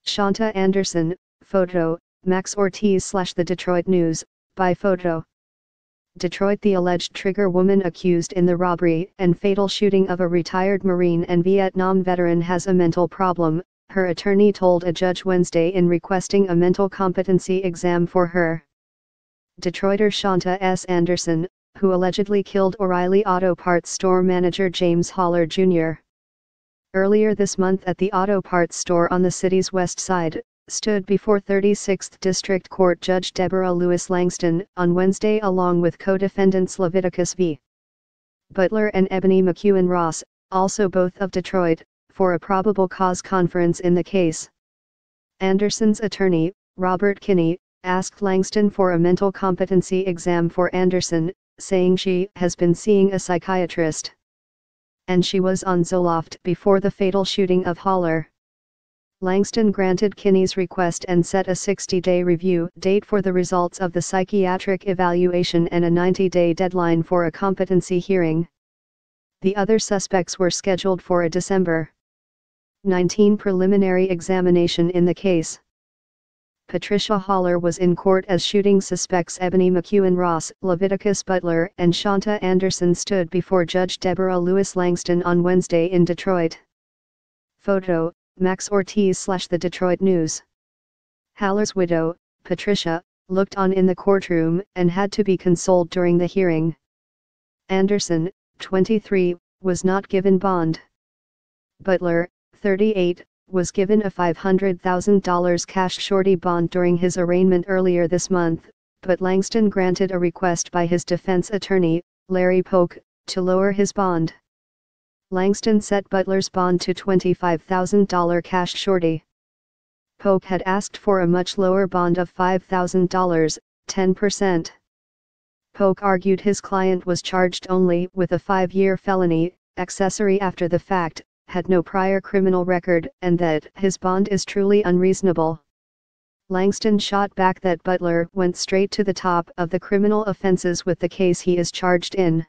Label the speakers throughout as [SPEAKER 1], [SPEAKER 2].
[SPEAKER 1] Shanta Anderson, photo, Max Ortiz / The Detroit News, by photo. Detroit. The alleged trigger woman accused in the robbery and fatal shooting of a retired Marine and Vietnam veteran has a mental problem, her attorney told a judge Wednesday in requesting a mental competency exam for her. Detroiter Shanta S. Anderson, who allegedly killed O'Reilly Auto Parts store manager James Holler Jr. earlier this month at the auto parts store on the city's west side, stood before 36th District Court Judge Deborah Lewis Langston on Wednesday along with co-defendants Leviticus V. Butler and Ebony McEwen Ross, also both of Detroit, for a probable cause conference in the case. Anderson's attorney, Robert Kinney, asked Langston for a mental competency exam for Anderson, saying she has been seeing a psychiatrist and she was on Zoloft before the fatal shooting of Holler. Langston granted Kinney's request and set a 60-day review date for the results of the psychiatric evaluation and a 90-day deadline for a competency hearing. The other suspects were scheduled for a December 19 preliminary examination in the case. Patricia Holler was in court as shooting suspects Ebony McEwen Ross, Leviticus Butler and Shanta Anderson stood before Judge Deborah Lewis Langston on Wednesday in Detroit. Photo, Max Ortiz / The Detroit News. Holler's widow, Patricia, looked on in the courtroom and had to be consoled during the hearing. Anderson, 23, was not given bond. Butler, 38, was given a $500,000 cash surety bond during his arraignment earlier this month, but Langston granted a request by his defense attorney, Larry Polk, to lower his bond. Langston set Butler's bond to $25,000 cash surety. Polk had asked for a much lower bond of $5,000, 10%. Polk argued his client was charged only with a 5-year felony, accessory after the fact, had no prior criminal record, and that his bond is truly unreasonable. Langston shot back that Butler went straight to the top of the criminal offenses with the case he is charged in.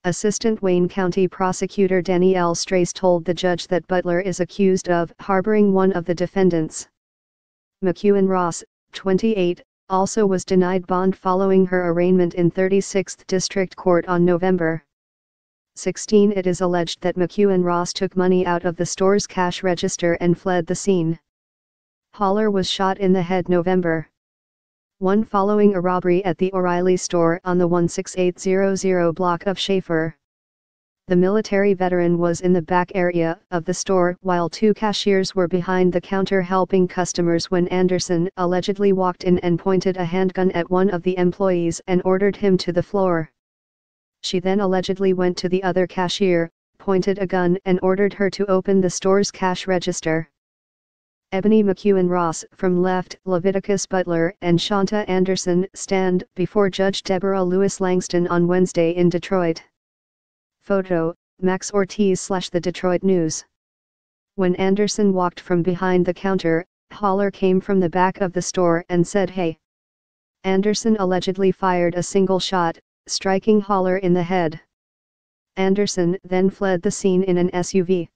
[SPEAKER 1] Assistant Wayne County Prosecutor Danielle Strace told the judge that Butler is accused of harboring one of the defendants. McEwen Ross, 28, also was denied bond following her arraignment in 36th District Court on November 16. It is alleged that McEwen Ross took money out of the store's cash register and fled the scene. Holler was shot in the head November 1 following a robbery at the O'Reilly store on the 16800 block of Schaefer. The military veteran was in the back area of the store while 2 cashiers were behind the counter helping customers when Anderson allegedly walked in and pointed a handgun at one of the employees and ordered him to the floor. She then allegedly went to the other cashier, pointed a gun and ordered her to open the store's cash register. Ebony McEwen Ross from left, Leviticus Butler and Shanta Anderson stand before Judge Deborah Lewis Langston on Wednesday in Detroit. Photo, Max Ortiz / The Detroit News. When Anderson walked from behind the counter, Holler came from the back of the store and said "Hey." Anderson allegedly fired a single shot, striking Holler in the head. Anderson then fled the scene in an SUV.